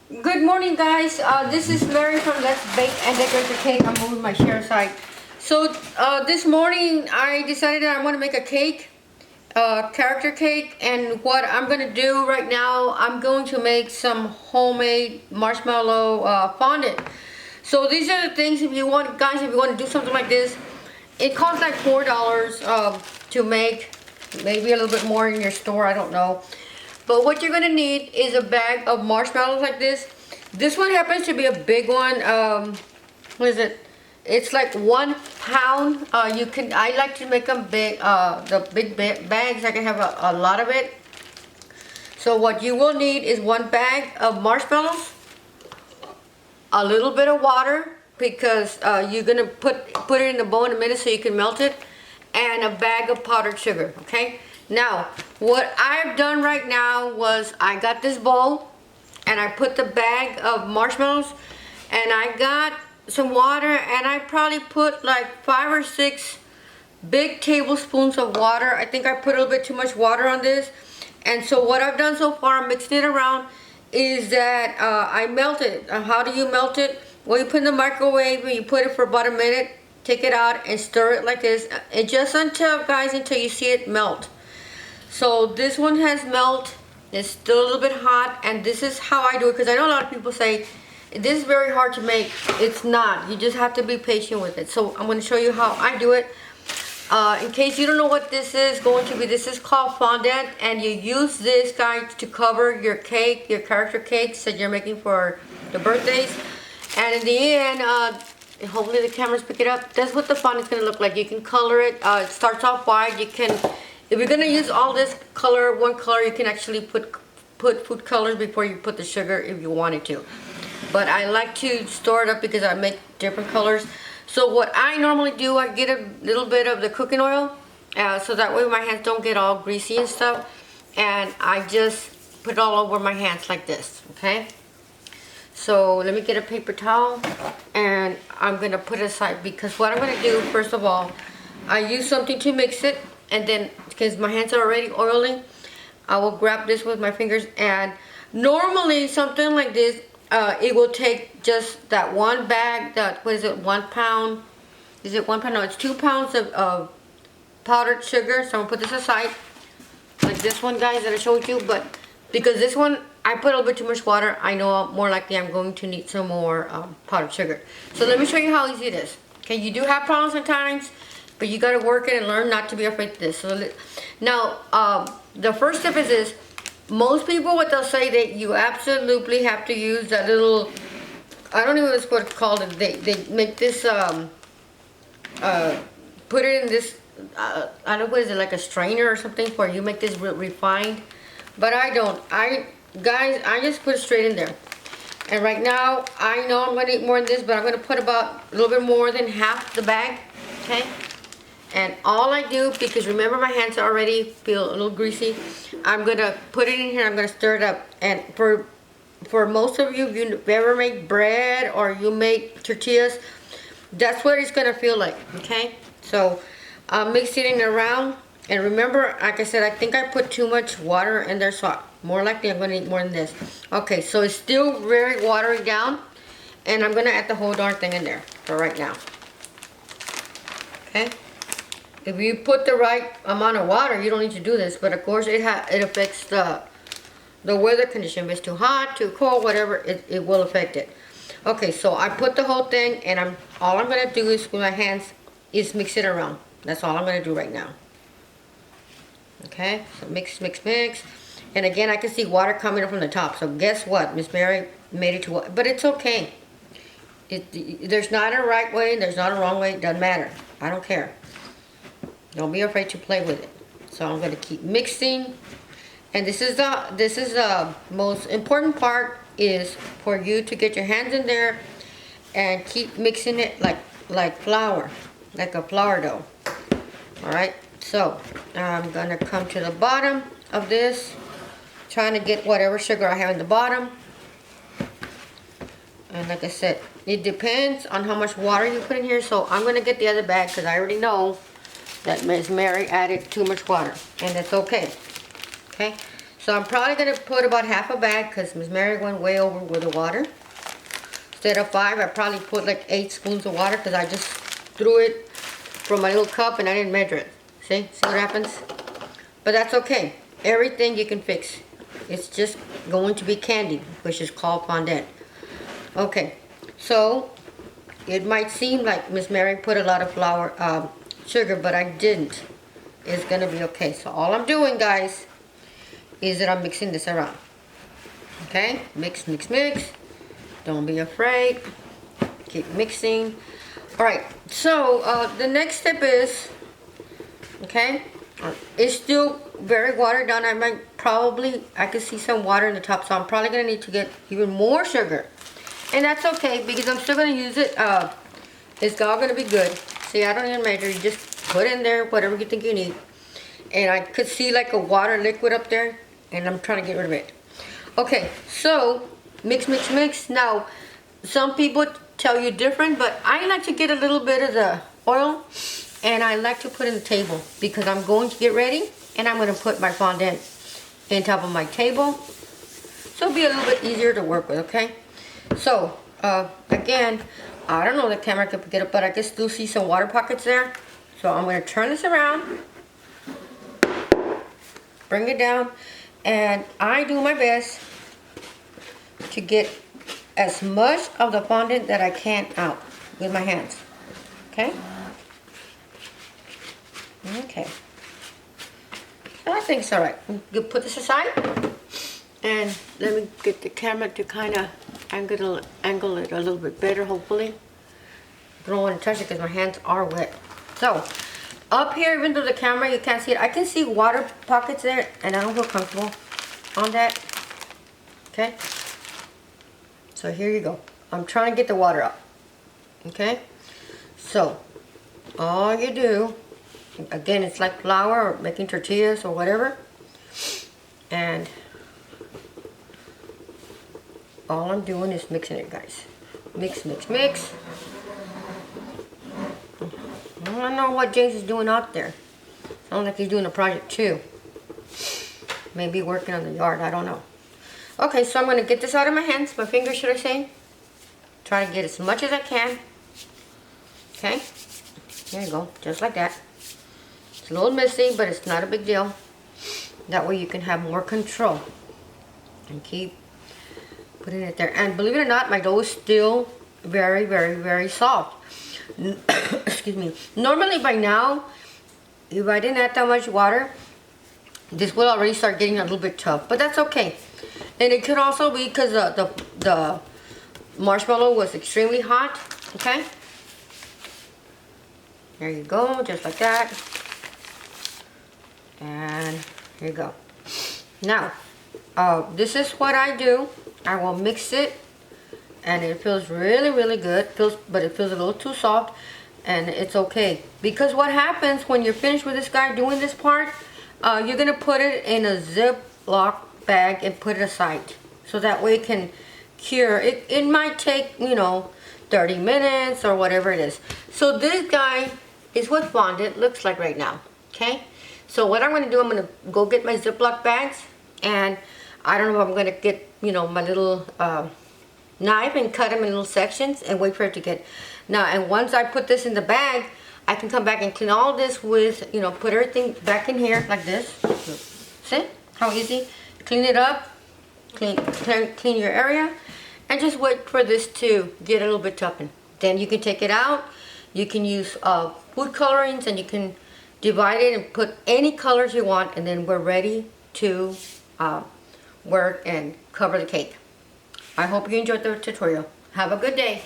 Good morning, guys. This is Mary from Let's Bake and Decorate the Cake. I'm moving my chair aside. So this morning I decided that I want to make a cake, character cake, and what I'm going to do right now, I'm going to make some homemade marshmallow fondant. So these are the things, if you want, guys, if you want to do something like this, it costs like $4 to make, maybe a little bit more in your store, I don't know. But what you're gonna need is a bag of marshmallows like this. This one happens to be a big one. What is it? It's like 1 pound. I like to make them big, the big bags. I can have a lot of it. So what you will need is 1 bag of marshmallows, a little bit of water, because you're gonna put it in the bowl in a minute so you can melt it, and a bag of powdered sugar. Okay. Now, what I've done right now was I got this bowl and I put the bag of marshmallows and I got some water, and I probably put like 5 or 6 big tablespoons of water. I think I put a little bit too much water on this. And so what I've done so far, I'm mixing it around, is that I melt it. How do you melt it? Well, you put it in the microwave and you put it for about a minute, take it out and stir it like this. And just until, guys, until you see it melt. So this one has melt. It's still a little bit hot, and this is how I do it, because I know a lot of people say this is very hard to make. It's not. You just have to be patient with it. So I'm going to show you how I do it. In case you don't know what this is going to be, this is called fondant, and you use this, guys, to cover your cake, your character cakes that you're making for the birthdays. And in the end, hopefully the cameras pick it up. That's what the fondant's going to look like. You can color it. It starts off white. You can, if you're going to use all this color, one color, you can actually put food colors before you put the sugar if you wanted to. But I like to store it up because I make different colors. So what I normally do, I get a little bit of the cooking oil, so that way my hands don't get all greasy and stuff. And I just put it all over my hands like this, okay? So let me get a paper towel, and I'm going to put it aside, because what I'm going to do, first of all, I use something to mix it, and then, because my hands are already oily, I will grab this with my fingers. And normally something like this, it will take just that 1 bag, that, what is it, 1 pound? Is it 1 pound? No, it's 2 pounds of powdered sugar. So I'm gonna put this aside, like this one, guys, that I showed you. But because this one, I put a little bit too much water, I know more likely I'm going to need some more powdered sugar. So let me show you how easy it is. Okay, you do have problems sometimes, but you gotta work it and learn not to be afraid of this. So now, the first step is this. Most people, what they'll say, that you absolutely have to use that little, I don't even know what it's called. They make this, put it in this, I don't know, what is it, like a strainer or something, where you make this refined. But I don't. Guys, I just put it straight in there. And right now, I know I'm going to eat more than this, but I'm going to put about a little bit more than half the bag, okay? And all I do, because remember my hands already feel a little greasy, I'm going to put it in here, I'm going to stir it up. And for most of you, if you ever make bread or you make tortillas, that's what it's going to feel like, okay? So I'm mixing it around. And remember, like I said, I think I put too much water in there, so more likely I'm going to need more than this. Okay, so it's still very watery down, and I'm going to add the whole darn thing in there for right now. Okay? If you put the right amount of water, you don't need to do this, but of course it affects the weather condition. If it's too hot, too cold, whatever, it will affect it. Okay, so I put the whole thing, and all I'm going to do is with my hands is mix it around. That's all I'm going to do right now. Okay, so mix, mix, mix. And again, I can see water coming up from the top. So guess what? Miss Mary made it to water. But it's okay. There's not a right way, there's not a wrong way. It doesn't matter. I don't care. Don't be afraid to play with it. So I'm going to keep mixing. And this is the most important part, is for you to get your hands in there and keep mixing it like flour, like a flour dough. All right. So I'm going to come to the bottom of this, trying to get whatever sugar I have in the bottom. And like I said, it depends on how much water you put in here. So I'm going to get the other bag, because I already know that Miss Mary added too much water, and it's okay. Okay, So I'm probably going to put about half a bag because Miss Mary went way over with the water. Instead of 5, I probably put like 8 spoons of water because I just threw it from my little cup and I didn't measure it. See what happens? But that's okay. Everything you can fix. It's just going to be candy, which is called fondant. Okay, so it might seem like Miss Mary put a lot of sugar, but I didn't. It's going to be okay. So all I'm doing, guys, is that I'm mixing this around. Okay, mix, mix, mix. Don't be afraid. Keep mixing. Alright, so the next step is, okay, it's still very watered down. I could see some water in the top, so I'm probably going to need to get even more sugar. And that's okay, because I'm still going to use it. It's all going to be good. See, I don't even measure. You just put in there whatever you think you need. And I could see like a water liquid up there, and I'm trying to get rid of it. Okay, so mix, mix, mix. Now, some people tell you different, but I like to get a little bit of the oil, and I like to put it in the table because I'm going to get ready, and I'm going to put my fondant in top of my table. So it'll be a little bit easier to work with, okay? So, again, I don't know if the camera can pick it up, but I can still see some water pockets there. So I'm going to turn this around, bring it down, and I do my best to get as much of the fondant that I can out with my hands. Okay? Okay. So I think it's alright. You put this aside, and let me get the camera to kind of angle it a little bit better, hopefully. I don't want to touch it because my hands are wet. So, up here, even though the camera, you can't see it, I can see water pockets there, and I don't feel comfortable on that. Okay? So here you go. I'm trying to get the water up. Okay? So, all you do, again, it's like flour or making tortillas or whatever. And all I'm doing is mixing it, guys. Mix, mix, mix. I don't know what James is doing out there. Sounds like he's doing a project too. Maybe working on the yard, I don't know. Okay, so I'm going to get this out of my hands, my fingers should I say. Try to get as much as I can. Okay, there you go, just like that. It's a little messy, but it's not a big deal. That way you can have more control. And keep putting it there. And believe it or not, my dough is still very, very, very soft. Excuse me. Normally by now, if I didn't add that much water, this will already start getting a little bit tough. But that's okay. And it could also be because the marshmallow was extremely hot. Okay. There you go, just like that. And here you go. Now, this is what I do. I will mix it, and it feels really, really good. But it feels a little too soft, and it's okay. Because what happens when you're finished with this guy doing this part, you're gonna put it in a Ziploc bag and put it aside, so that way it can cure. It might take, you know, 30 minutes or whatever it is. So this guy is what fondant looks like right now. Okay. So what I'm gonna do, I'm gonna go get my Ziploc bags, and I don't know if I'm gonna get, you know, my little knife and cut them in little sections and wait for it to get. Now, and once I put this in the bag, I can come back and clean all this with, you know, put everything back in here like this. See how easy? Clean it up, clean your area, and just wait for this to get a little bit toughened. Then you can take it out. You can use food colorings, and you can divide it and put any colors you want, and then we're ready to work and cover the cake. I hope you enjoyed the tutorial. Have a good day.